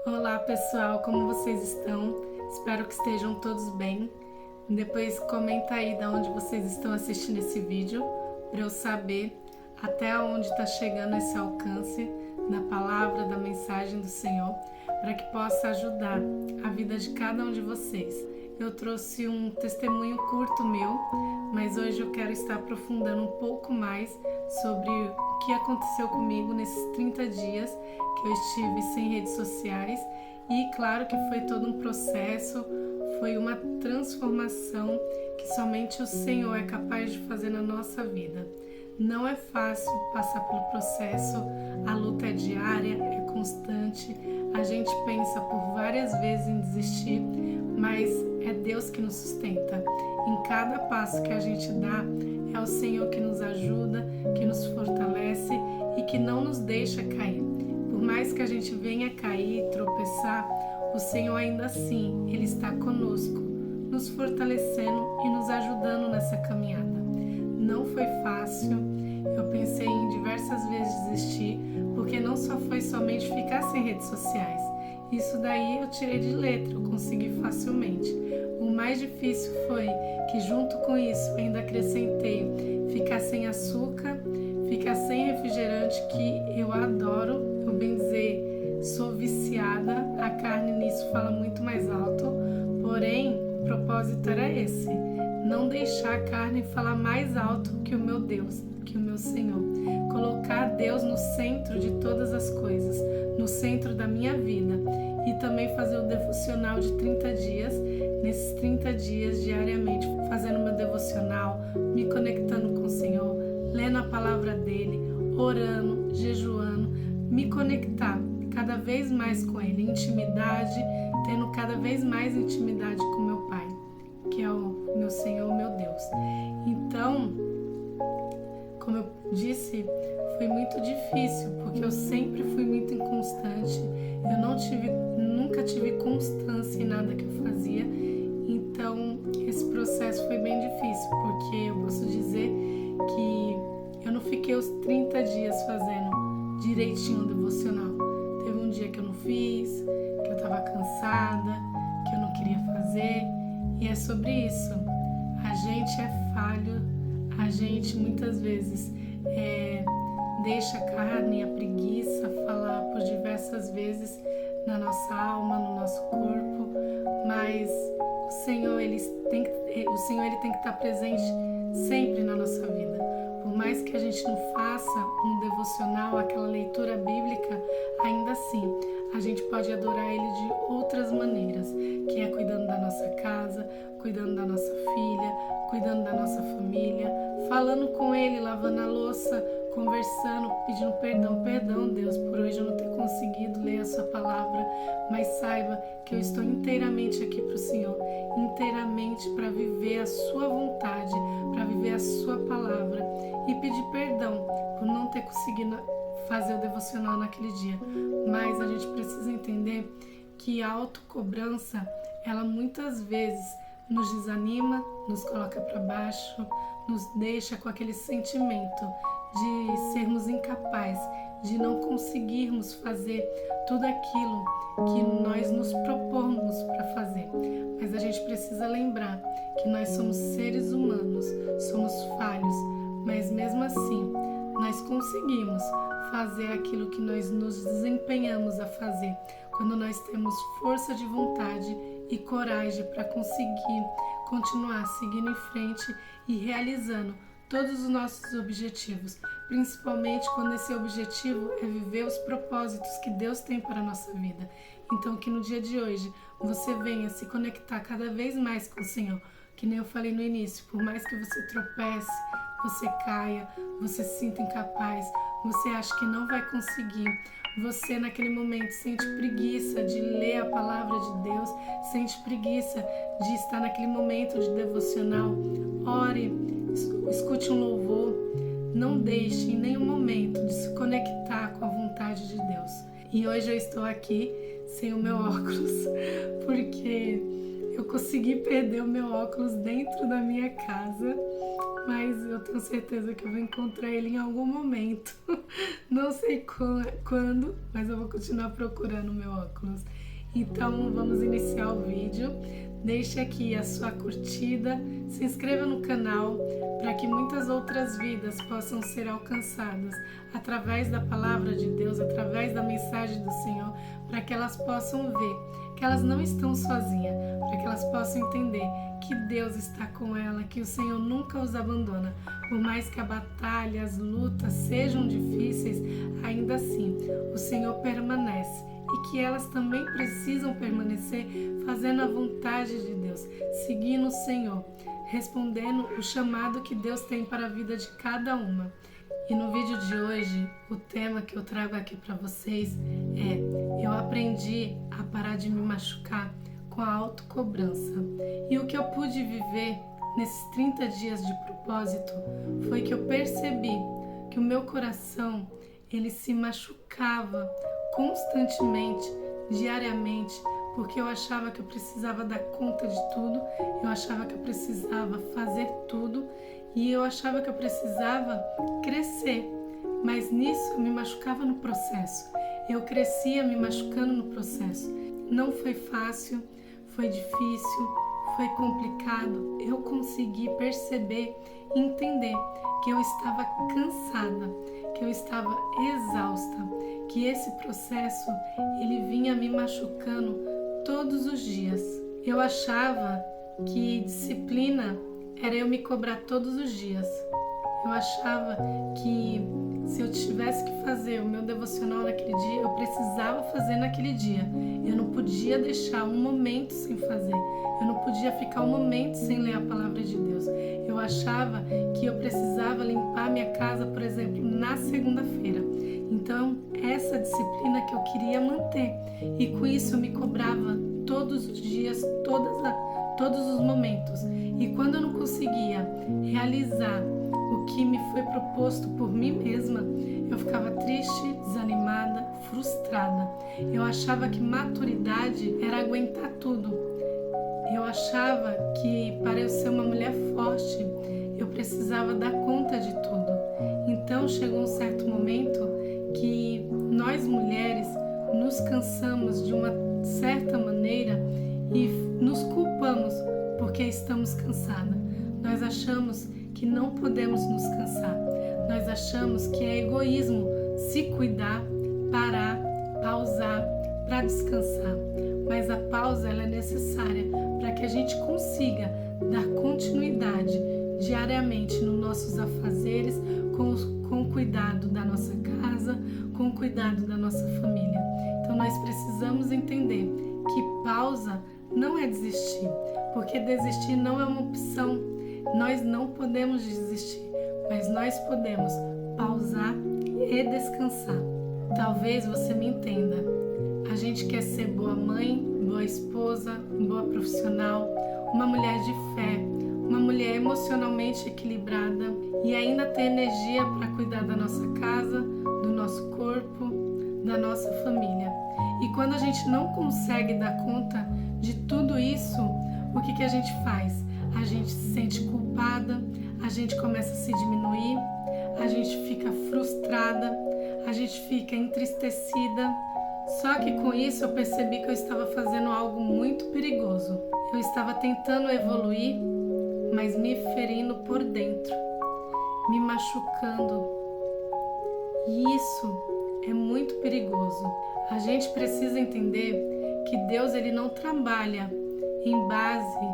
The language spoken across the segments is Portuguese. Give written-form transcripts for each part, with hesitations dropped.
Olá pessoal, como vocês estão? Espero que estejam todos bem. Depois comenta aí de onde vocês estão assistindo esse vídeo para eu saber até onde está chegando esse alcance da palavra, da mensagem do Senhor, para que possa ajudar a vida de cada um de vocês. Eu trouxe um testemunho curto meu, mas hoje eu quero estar aprofundando um pouco mais sobre o que aconteceu comigo nesses 30 dias que eu estive sem redes sociais e claro que foi todo um processo, foi uma transformação que somente o Senhor é capaz de fazer na nossa vida. Não é fácil passar pelo processo, a luta é diária, é constante, a gente pensa por várias vezes em desistir, mas é Deus que nos sustenta. Em cada passo que a gente dá, é o Senhor que nos ajuda, que nos fortalece e que não nos deixa cair. Por mais que a gente venha cair, tropeçar, o Senhor ainda assim, Ele está conosco, nos fortalecendo e nos ajudando nessa caminhada. Não foi fácil, eu pensei em diversas vezes desistir, porque não só foi somente ficar sem redes sociais. Isso daí eu tirei de letra, eu consegui facilmente. O mais difícil foi que junto com isso ainda acrescentei ficar sem açúcar, ficar sem refrigerante, que eu adoro, eu bem dizer, sou viciada, a carne nisso fala muito mais alto, porém o propósito era esse, não deixar a carne falar mais alto que o meu Deus, que o meu Senhor. Colocar Deus no centro de todas as coisas, no centro da minha vida. E também fazer o devocional de 30 dias, nesses 30 dias diariamente, fazendo meu devocional, me conectando com o Senhor, lendo a palavra dEle, orando, jejuando, me conectar cada vez mais com Ele, intimidade, tendo cada vez mais intimidade com meu Pai, que é o meu Senhor, meu Deus. Então, como eu disse, foi muito difícil, porque eu sempre fui muito inconstante, eu nunca tive constância em nada que eu fazia, então esse processo foi bem difícil, porque eu posso dizer que eu não fiquei os 30 dias fazendo direitinho o devocional. Teve um dia que eu não fiz, que eu estava cansada, que eu não queria fazer, e é sobre isso. A gente é falho, a gente muitas vezes deixa a carne, a preguiça falar por diversas vezes na nossa alma, no nosso corpo, mas o Senhor ele tem que estar presente sempre na nossa vida. Por mais que a gente não faça um devocional, aquela leitura bíblica, ainda assim a gente pode adorar Ele de outras maneiras, que é cuidando da nossa casa, cuidando da nossa filha, cuidando da nossa família, falando com Ele, lavando a louça, conversando, pedindo perdão Deus, por hoje eu não ter conseguido ler a sua palavra, mas saiba que eu estou inteiramente aqui para o Senhor, inteiramente para viver a sua vontade, para viver a sua palavra e pedir perdão por não ter conseguido fazer o devocional naquele dia. Mas a gente precisa entender que a autocobrança, ela muitas vezes nos desanima, nos coloca para baixo, nos deixa com aquele sentimento de sermos incapazes, de não conseguirmos fazer tudo aquilo que nós nos propomos para fazer. Mas a gente precisa lembrar que nós somos seres humanos, somos falhos, mas mesmo assim nós conseguimos fazer aquilo que nós nos desempenhamos a fazer, quando nós temos força de vontade e coragem para conseguir continuar seguindo em frente e realizando todos os nossos objetivos, principalmente quando esse objetivo é viver os propósitos que Deus tem para a nossa vida. Então que no dia de hoje você venha se conectar cada vez mais com o Senhor, que nem eu falei no início, por mais que você tropece, você caia, você se sinta incapaz, você acha que não vai conseguir, você naquele momento sente preguiça de ler a palavra de Deus, sente preguiça de estar naquele momento de devocional, ore, escute um louvor, não deixe em nenhum momento de se conectar com a vontade de Deus. E hoje eu estou aqui sem o meu óculos, porque eu consegui perder o meu óculos dentro da minha casa, mas eu tenho certeza que eu vou encontrar ele em algum momento. Não sei quando, mas eu vou continuar procurando meu óculos. Então vamos iniciar o vídeo. Deixe aqui a sua curtida, se inscreva no canal para que muitas outras vidas possam ser alcançadas através da palavra de Deus, através da mensagem do Senhor, para que elas possam ver que elas não estão sozinhas, para que elas possam entender que Deus está com ela, que o Senhor nunca os abandona. Por mais que a batalha, as lutas sejam difíceis, ainda assim o Senhor permanece. E que elas também precisam permanecer fazendo a vontade de Deus, seguindo o Senhor, respondendo o chamado que Deus tem para a vida de cada uma. E no vídeo de hoje, o tema que eu trago aqui para vocês é: eu aprendi a parar de me machucar com a autocobrança. E o que eu pude viver nesses 30 dias de propósito foi que eu percebi que o meu coração, ele se machucava constantemente, diariamente, porque eu achava que eu precisava dar conta de tudo, eu achava que eu precisava fazer tudo e eu achava que eu precisava crescer, mas nisso eu me machucava no processo. Eu crescia me machucando no processo. Não foi fácil, foi difícil, foi complicado. Eu consegui perceber e entender que eu estava cansada, que eu estava exausta, que esse processo ele vinha me machucando todos os dias. Eu achava que disciplina era eu me cobrar todos os dias. Eu achava que se eu tivesse que fazer o meu devocional naquele dia, eu precisava fazer naquele dia. Eu não podia deixar um momento sem fazer. Eu não podia ficar um momento sem ler a palavra de Deus. Eu achava que eu precisava limpar minha casa, por exemplo, na segunda-feira. Então, essa disciplina que eu queria manter. E com isso eu me cobrava todos os dias, todos os momentos. E quando eu não conseguia realizar o que me foi proposto por mim mesma, eu ficava triste, desanimada, frustrada. Eu achava que maturidade era aguentar tudo. Eu achava que para eu ser uma mulher forte, eu precisava dar conta de tudo. Então chegou um certo momento que nós mulheres nos cansamos de uma certa maneira e nos culpamos porque estamos cansadas. Nós achamos que não podemos nos cansar. Nós achamos que é egoísmo se cuidar, parar, pausar para descansar. Mas a pausa ela é necessária para que a gente consiga dar continuidade diariamente nos nossos afazeres, com o cuidado da nossa casa, com o cuidado da nossa família. Então nós precisamos entender que pausa não é desistir, porque desistir não é uma opção. Nós não podemos desistir, mas nós podemos pausar e descansar. Talvez você me entenda. A gente quer ser boa mãe, boa esposa, boa profissional, uma mulher de fé, uma mulher emocionalmente equilibrada e ainda ter energia para cuidar da nossa casa, do nosso corpo, da nossa família. E quando a gente não consegue dar conta de tudo isso, o que a gente faz? A gente se sente culpada, a gente começa a se diminuir, a gente fica frustrada, a gente fica entristecida. Só que com isso eu percebi que eu estava fazendo algo muito perigoso. Eu estava tentando evoluir, mas me ferindo por dentro, me machucando. E isso é muito perigoso. A gente precisa entender que Deus ele não trabalha em base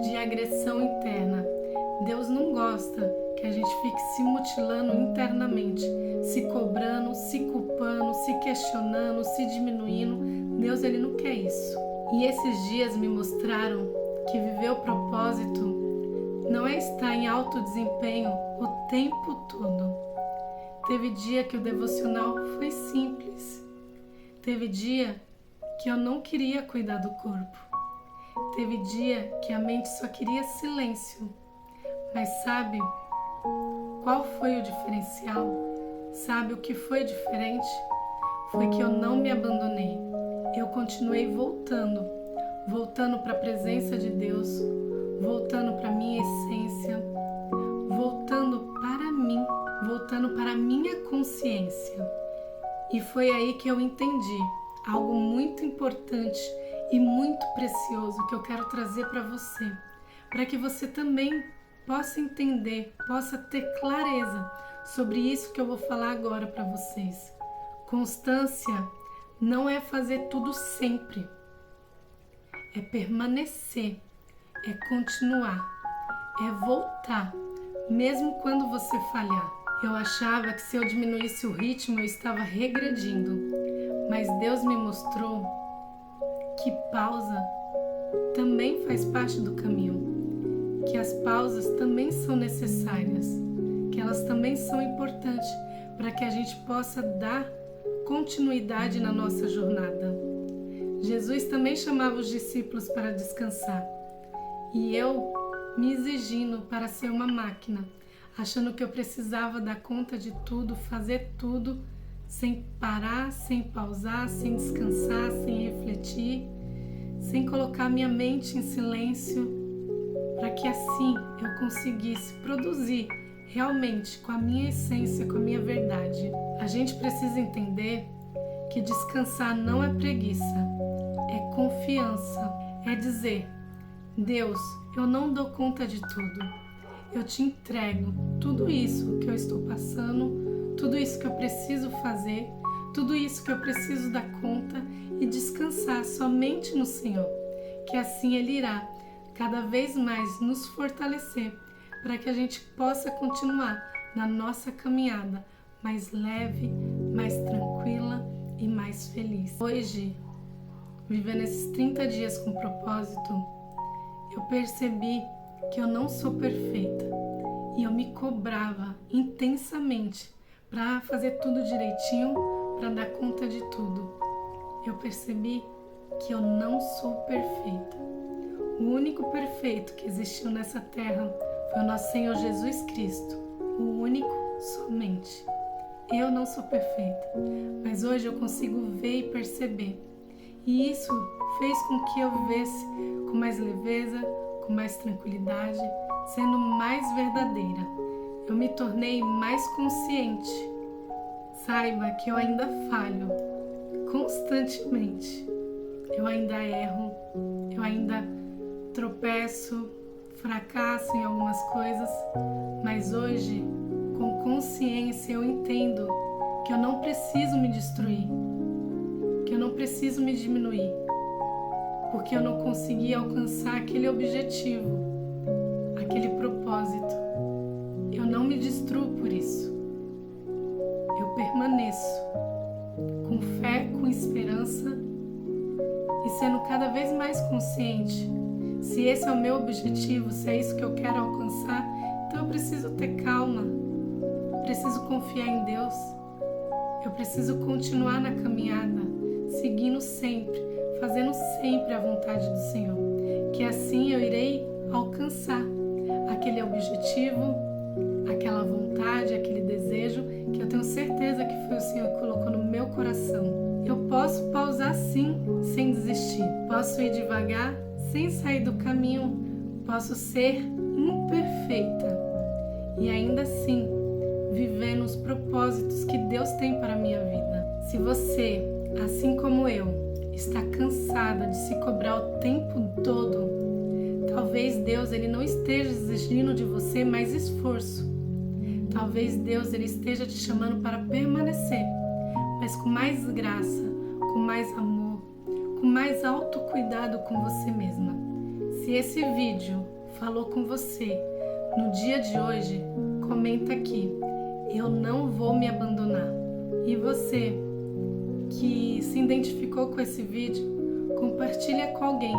de agressão interna. Deus não gosta que a gente fique se mutilando internamente, se cobrando, se culpando, se questionando, se diminuindo. Deus ele não quer isso. E esses dias me mostraram que viver o propósito não é estar em alto desempenho o tempo todo. Teve dia que o devocional foi simples. Teve dia que eu não queria cuidar do corpo. Teve dia que a mente só queria silêncio. Mas sabe qual foi o diferencial? Sabe o que foi diferente? Foi que eu não me abandonei. Eu continuei voltando para a presença de Deus, voltando para a minha essência, voltando voltando para a minha consciência. E foi aí que eu entendi algo muito importante e muito precioso que eu quero trazer para você, para que você também possa entender, possa ter clareza sobre isso que eu vou falar agora para vocês. Constância não é fazer tudo sempre, é permanecer, é continuar, é voltar, mesmo quando você falhar. Eu achava que se eu diminuísse o ritmo eu estava regredindo, mas Deus me mostrou que pausa também faz parte do caminho, que as pausas também são necessárias, que elas também são importantes para que a gente possa dar continuidade na nossa jornada. Jesus também chamava os discípulos para descansar, e eu me exigindo para ser uma máquina, achando que eu precisava dar conta de tudo, fazer tudo, sem parar, sem pausar, sem descansar, sem refletir, sem colocar minha mente em silêncio, para que assim eu conseguisse produzir realmente com a minha essência, com a minha verdade. A gente precisa entender que descansar não é preguiça, é confiança, é dizer: Deus, eu não dou conta de tudo. Eu te entrego tudo isso que eu estou passando, tudo isso que eu preciso fazer, tudo isso que eu preciso dar conta e descansar somente no Senhor, que assim Ele irá cada vez mais nos fortalecer para que a gente possa continuar na nossa caminhada mais leve, mais tranquila e mais feliz. Hoje, vivendo esses 30 dias com propósito, eu percebi que eu não sou perfeita e eu me cobrava intensamente para fazer tudo direitinho, para dar conta de tudo. Eu percebi que eu não sou perfeita. O único perfeito que existiu nessa terra foi o nosso Senhor Jesus Cristo, o único somente. Eu não sou perfeita, mas hoje eu consigo ver e perceber. E isso fez com que eu vivesse com mais leveza, com mais tranquilidade, sendo mais verdadeira. Eu me tornei mais consciente. Saiba que eu ainda falho constantemente. Eu ainda erro, eu ainda tropeço, fracasso em algumas coisas, mas hoje, com consciência, eu entendo que eu não preciso me destruir, que eu não preciso me diminuir, porque eu não consegui alcançar aquele objetivo, aquele propósito. Eu não me destruo por isso. Eu permaneço com fé, com esperança e sendo cada vez mais consciente. Se esse é o meu objetivo, se é isso que eu quero alcançar, então eu preciso ter calma, preciso confiar em Deus, eu preciso continuar na caminhada, seguindo sempre, fazendo sempre a vontade do Senhor, que assim eu irei alcançar aquele objetivo, aquela vontade, aquele desejo que eu tenho certeza que foi o Senhor que colocou no meu coração. Eu posso pausar sim, sem desistir, posso ir devagar, sem sair do caminho, posso ser imperfeita e ainda assim viver nos propósitos que Deus tem para a minha vida. Se você, assim como eu, está cansada de se cobrar o tempo todo, talvez Deus ele não esteja exigindo de você mais esforço. Talvez Deus ele esteja te chamando para permanecer, mas com mais graça, com mais amor, com mais autocuidado com você mesma. Se esse vídeo falou com você no dia de hoje, comenta aqui: eu não vou me abandonar. E você que se identificou com esse vídeo, compartilha com alguém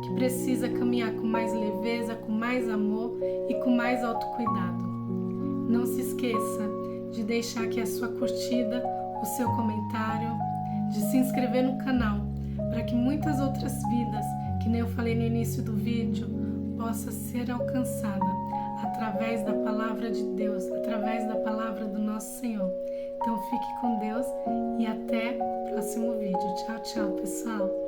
que precisa caminhar com mais leveza, com mais amor e com mais autocuidado. Não se esqueça de deixar aqui a sua curtida, o seu comentário, de se inscrever no canal, para que muitas outras vidas, que nem eu falei no início do vídeo, possa ser alcançada através da palavra de Deus, através da palavra do nosso Senhor. Então fique com Deus e até o próximo vídeo. Tchau, tchau, pessoal!